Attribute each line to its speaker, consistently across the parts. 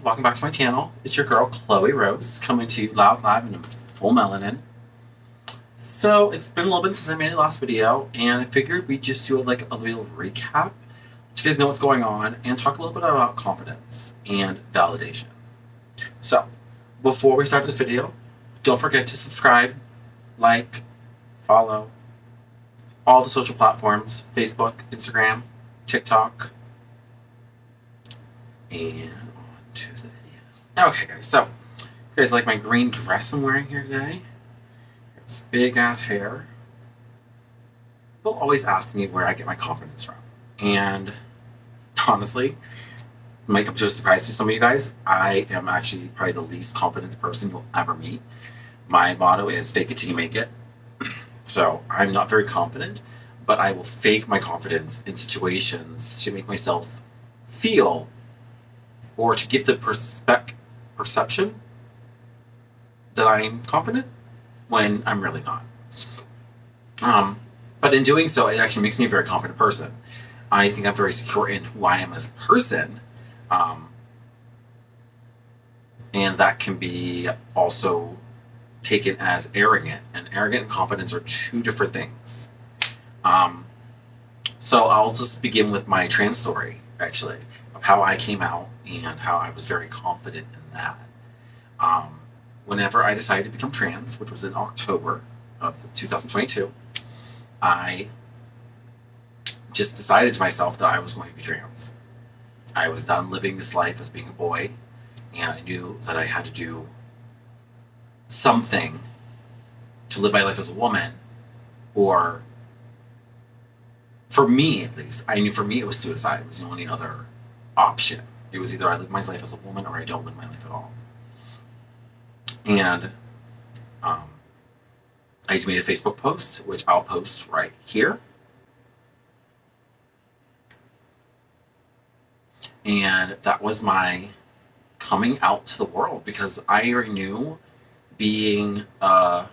Speaker 1: welcome back to my channel. It's your girl, Khloe Rose, coming to you loud, live, and in full melanin. So, it's been a little bit since I made the last video, and I figured we'd just do a little recap, so you guys know what's going on, and talk a little bit about confidence and validation. So, before we start this video, don't forget to subscribe, like, follow, all the social platforms, Facebook, Instagram, TikTok, and on to the video. Okay, guys, so you guys like my green dress I'm wearing here today? It's big ass hair. People always ask me where I get my confidence from. And honestly, it might come to a surprise to some of you guys. I am actually probably the least confident person you'll ever meet. My motto is fake it till you make it. So I'm not very confident, but I will fake my confidence in situations to make myself feel or to give the perception that I'm confident when I'm really not. But in doing so, it actually makes me a very confident person. I think I'm very secure in who I am as a person. And that can be also taken as arrogant. And arrogant and confidence are two different things. So I'll just begin with my trans story, actually, of how I came out and how I was very confident in that. Whenever I decided to become trans, which was in October of 2022, I just decided to myself that I was going to be trans. I was done living this life as being a boy, and I knew that I had to do something to live my life as a woman, or for me at least, I knew for me it was suicide. It was the only other option. It was either I live my life as a woman or I don't live my life at all. And I made a Facebook post, which I'll post right here. And that was my coming out to the world, because I already knew being, I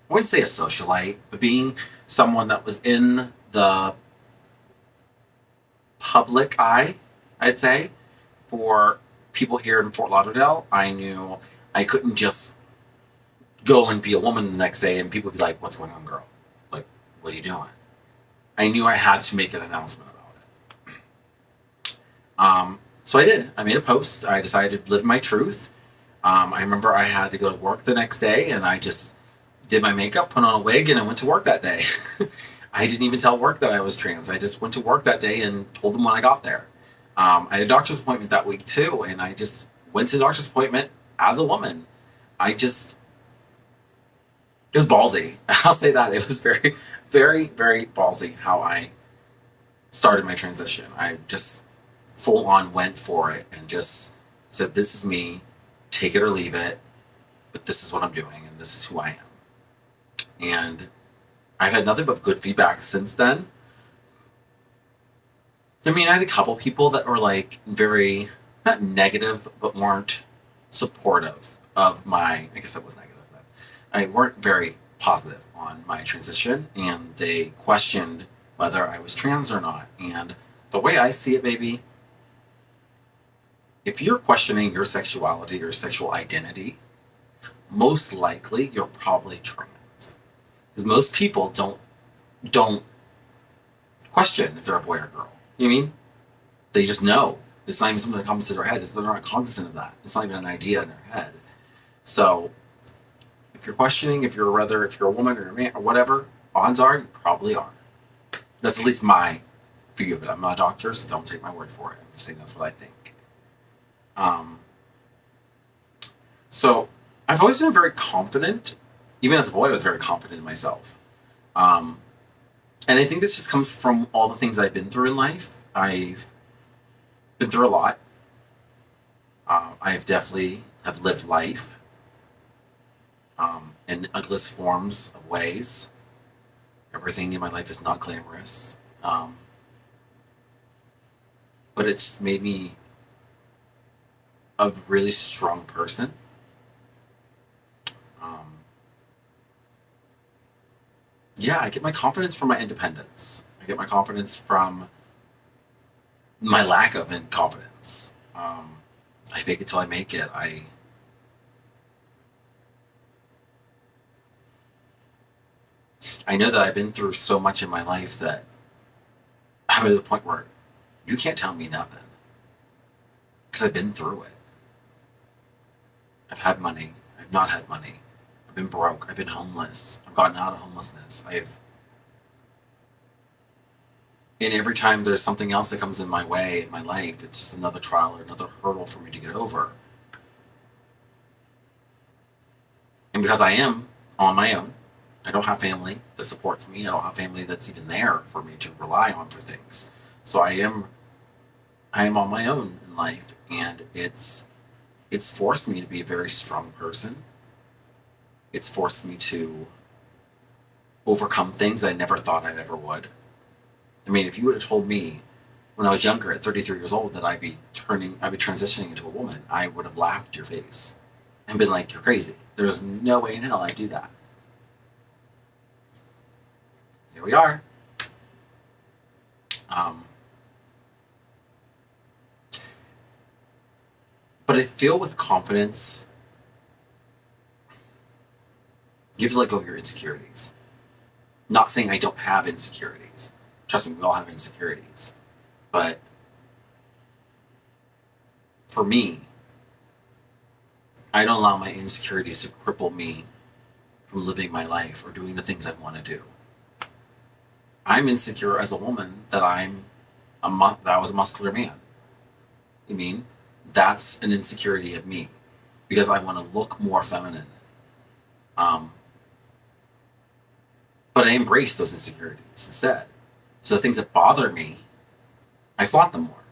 Speaker 1: wouldn't say a socialite, but being someone that was in the public eye, I'd say, for people here in Fort Lauderdale, I knew I couldn't just go and be a woman the next day and people would be like, "What's going on, girl? Like, what are you doing?" I knew I had to make an announcement about it. So I did. I made a post. I decided to live my truth. I remember I had to go to work the next day, and I just did my makeup, put on a wig, and I went to work that day. I didn't even tell work that I was trans. I just went to work that day and told them when I got there. I had a doctor's appointment that week too, and I just went to the doctor's appointment as a woman. It was ballsy. I'll say that. It was very, very, very ballsy how I started my transition. I just full on went for it and just said, "This is me, take it or leave it, but this is what I'm doing and this is who I am." And I've had nothing but good feedback since then. I mean, I had a couple people that were like very, not negative, but weren't supportive of my, I guess that was negative, but I weren't very positive on my transition, and they questioned whether I was trans or not. And the way I see it, baby, if you're questioning your sexuality, your sexual identity, most likely you're probably trans. Because most people don't question if they're a boy or a girl. You know what I mean? They just know. It's not even something that comes to their head. They're not cognizant of that. It's not even an idea in their head. So if you're questioning if you're a woman or a man or whatever, odds are you probably are. That's at least my view of it. I'm not a doctor, so don't take my word for it. I'm just saying that's what I think. So I've always been very confident. Even as a boy, I was very confident in myself. And I think this just comes from all the things I've been through in life. I've been through a lot. I've definitely have lived life in ugliest forms of ways. Everything in my life is not glamorous. But it's made me a really strong person. Yeah, I get my confidence from my independence. I get my confidence from my lack of confidence. I fake it till I make it. I know that I've been through so much in my life that I'm at the point where you can't tell me nothing because I've been through it. I've had money. I've not had money. I've been broke. I've been homeless. I've gotten out of homelessness. And every time there's something else that comes in my way in my life, it's just another trial or another hurdle for me to get over. And because I am on my own, I don't have family that supports me. I don't have family that's even there for me to rely on for things. So I am on my own in life, and it's forced me to be a very strong person. It's forced me to overcome things I never thought I ever would. I mean, if you would have told me when I was younger, at 33 years old, that I'd be transitioning into a woman, I would have laughed at your face and been like, "You're crazy. There's no way in hell I'd do that." Here we are. Um, but I feel with confidence, you have to let go of your insecurities. Not saying I don't have insecurities. Trust me, we all have insecurities. But for me, I don't allow my insecurities to cripple me from living my life or doing the things I want to do. I'm insecure as a woman that that I was a muscular man. I mean, that's an insecurity of me because I want to look more feminine. Um, but I embrace those insecurities instead. So the things that bother me, I flaunt them more.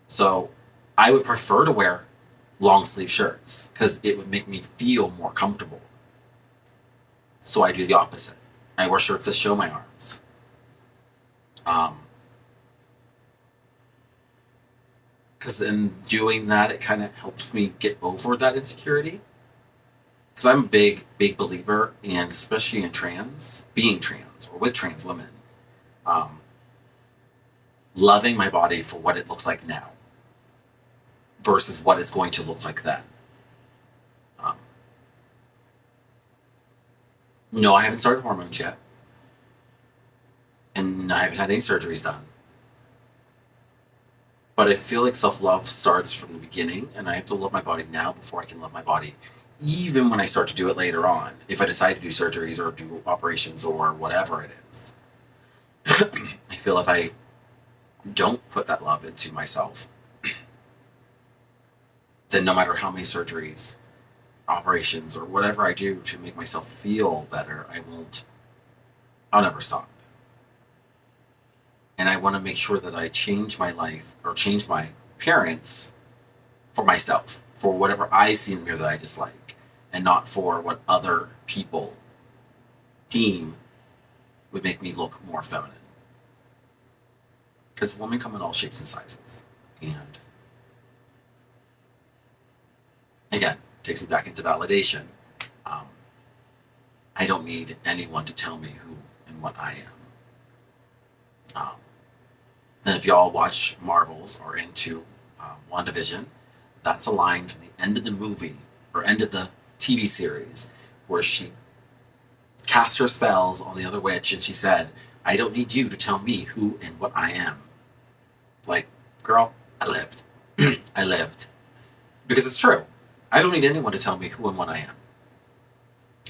Speaker 1: So I would prefer to wear long sleeve shirts because it would make me feel more comfortable. So I do the opposite. I wear shirts that show my arms. Because in doing that, it kind of helps me get over that insecurity. Because I'm a big believer, and especially in being trans or with trans women, um, loving my body for what it looks like now versus what it's going to look like then. Um, no, I haven't started hormones yet, and I haven't had any surgeries done. But I feel like self love starts from the beginning, and I have to love my body now before I can love my body, even when I start to do it later on. If I decide to do surgeries or do operations or whatever it is, I feel if I don't put that love into myself, then no matter how many surgeries, operations, or whatever I do to make myself feel better, I'll never stop. And I want to make sure that I change my life or change my appearance for myself, for whatever I see in the mirror that I dislike, and not for what other people deem would make me look more feminine. Because women come in all shapes and sizes. And again, takes me back into validation. Um, I don't need anyone to tell me who and what I am. And if y'all watch Marvels or into WandaVision, that's a line from the end of the movie or end of the TV series where she cast her spells on the other witch and she said, "I don't need you to tell me who and what I am." Like, girl, I lived. I lived. Because it's true. I don't need anyone to tell me who and what I am.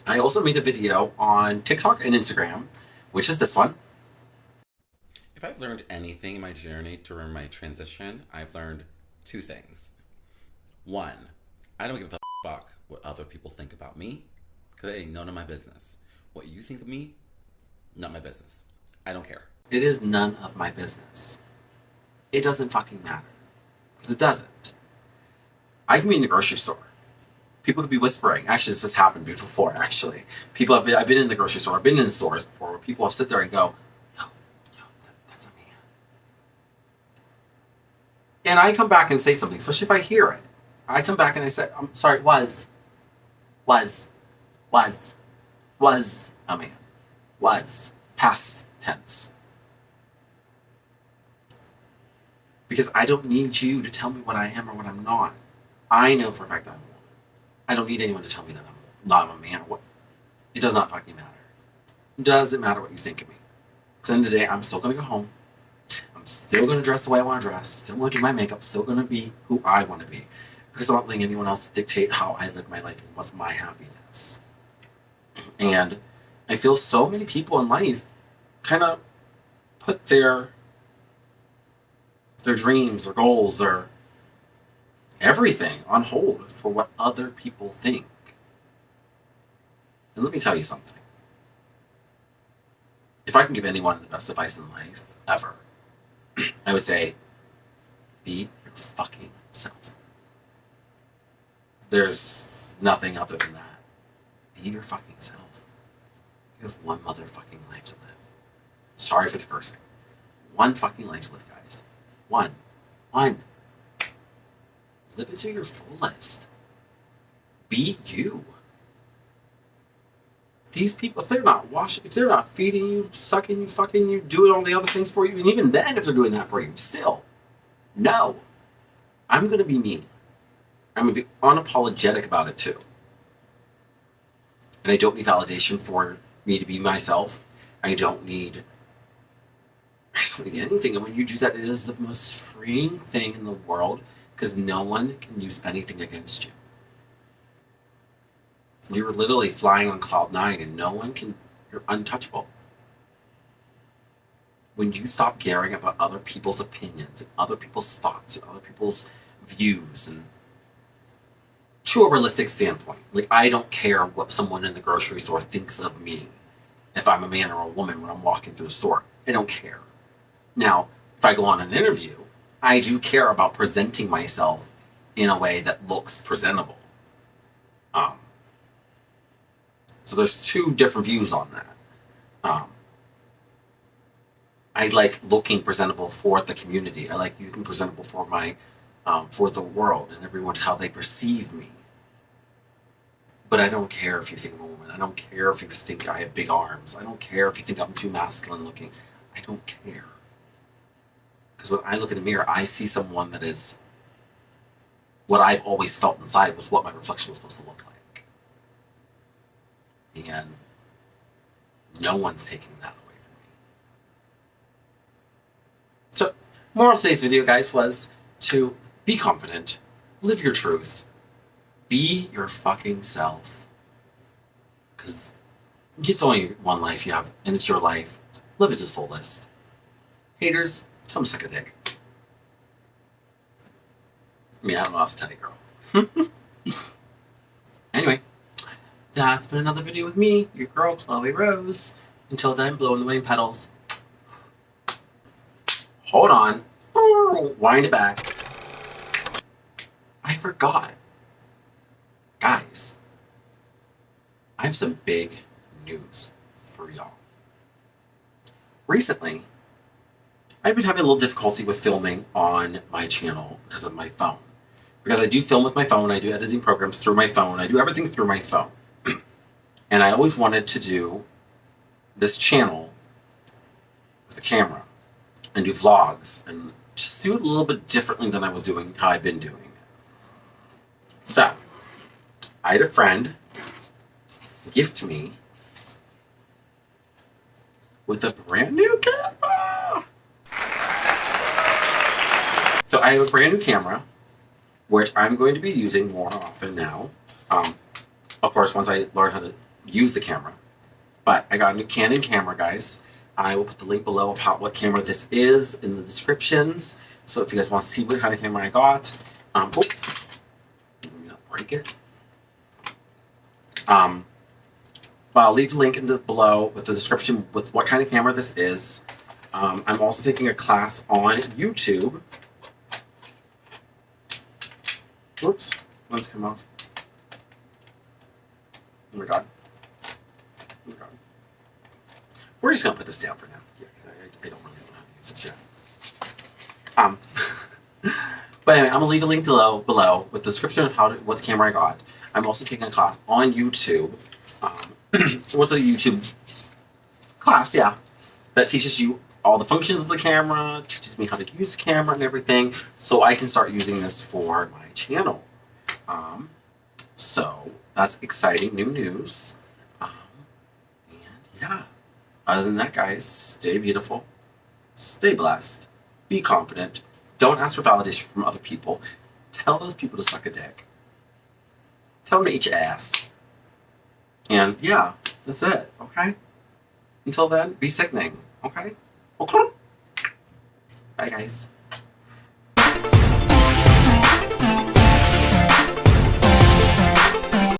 Speaker 1: I also made a video on TikTok and Instagram, which is this one. If I've learned anything in my journey during my transition, I've learned two things. One, I don't give a fuck what other people think about me, because it ain't none of my business. What you think of me, not my business. I don't care. It is none of my business. It doesn't fucking matter. Because it doesn't. I can be in the grocery store. People could be whispering. Actually, this has happened before, actually. I've been in the grocery store, I've been in stores before, where people have sit there and go, that's a man. And I come back and say something, especially if I hear it. I come back and I say, I'm sorry, was a man. Was. Past tense. Because I don't need you to tell me what I am or what I'm not. I know for a fact that I'm a woman. I don't need anyone to tell me that I'm not a man. What? It does not fucking matter. It doesn't matter what you think of me. Because at the end of the day, I'm still going to go home. I'm still going to dress the way I want to dress. Still going to do my makeup. Still going to be who I want to be. Because I'm not letting anyone else dictate how I live my life and what's my happiness. And I feel so many people in life kind of put their dreams, their goals, their everything on hold for what other people think. And let me tell you something. If I can give anyone the best advice in life ever, I would say, be your fucking self. There's nothing other than that. Be your fucking self. You have one motherfucking life to live. Sorry for the cursing. One fucking life to live, guys. One. Live it to your fullest. Be you. These people, if they're not washing, if they're not feeding you, sucking you, fucking you, doing all the other things for you, and even then if they're doing that for you, still, no. I'm going to be me. I'm going to be unapologetic about it too. And I don't need validation for me to be myself. I don't need anything. And when you do that, it is the most freeing thing in the world because no one can use anything against you. You're literally flying on cloud 9 and no one can, you're untouchable. When you stop caring about other people's opinions and other people's thoughts and other people's views and to a realistic standpoint, like I don't care what someone in the grocery store thinks of me if I'm a man or a woman when I'm walking through the store. I don't care. Now, if I go on an interview, I do care about presenting myself in a way that looks presentable. So there's two different views on that. I like looking presentable for the community. I like looking presentable for my, for the world and everyone, how they perceive me. But I don't care if you think I'm a woman. I don't care if you think I have big arms. I don't care if you think I'm too masculine looking. I don't care. Because when I look in the mirror, I see someone that is what I've always felt inside was what my reflection was supposed to look like. And no one's taking that away from me. So, moral of today's video, guys, was to be confident, live your truth, be your fucking self. Because it's only one life you have, and it's your life. Live it to the fullest. Haters, tell them to suck a dick. I mean, I don't know how to tell you, girl. Anyway, that's been another video with me, your girl, Khloe Rose. Until then, blowing the wing pedals. Hold on. Wind it back. I forgot. Guys, I have some big news for y'all. Recently, I've been having a little difficulty with filming on my channel because of my phone. Because I do film with my phone, I do editing programs through my phone, I do everything through my phone. And I always wanted to do this channel with a camera and do vlogs and just do it a little bit differently than I was doing, how I've been doing it. So, I had a friend gift me with a brand new camera. So I have a brand new camera, which I'm going to be using more often now. Of course, once I learn how to use the camera. But I got a new Canon camera, guys. I will put the link below of what camera this is in the descriptions. So if you guys want to see what kind of camera I got, oops, let me not break it. But I'll leave the link in the below with the description with what kind of camera this is. I'm also taking a class on YouTube. Whoops, let's come off. Oh my god. Oh my god. We're just gonna put this down for now. Yeah, because I don't really know how to use it yet. But anyway, I'm gonna leave a link below with the description of what camera I got. I'm also taking a class on YouTube. What's a YouTube class? Yeah, that teaches you all the functions of the camera, teaches me how to use the camera and everything, so I can start using this for my channel. So that's exciting new news. And yeah, other than that, guys, stay beautiful, stay blessed, be confident. Don't ask for validation from other people. Tell those people to suck a dick. Tell them to eat your ass. And yeah, that's it, okay? Until then, be sickening, okay? Okay. Bye, guys.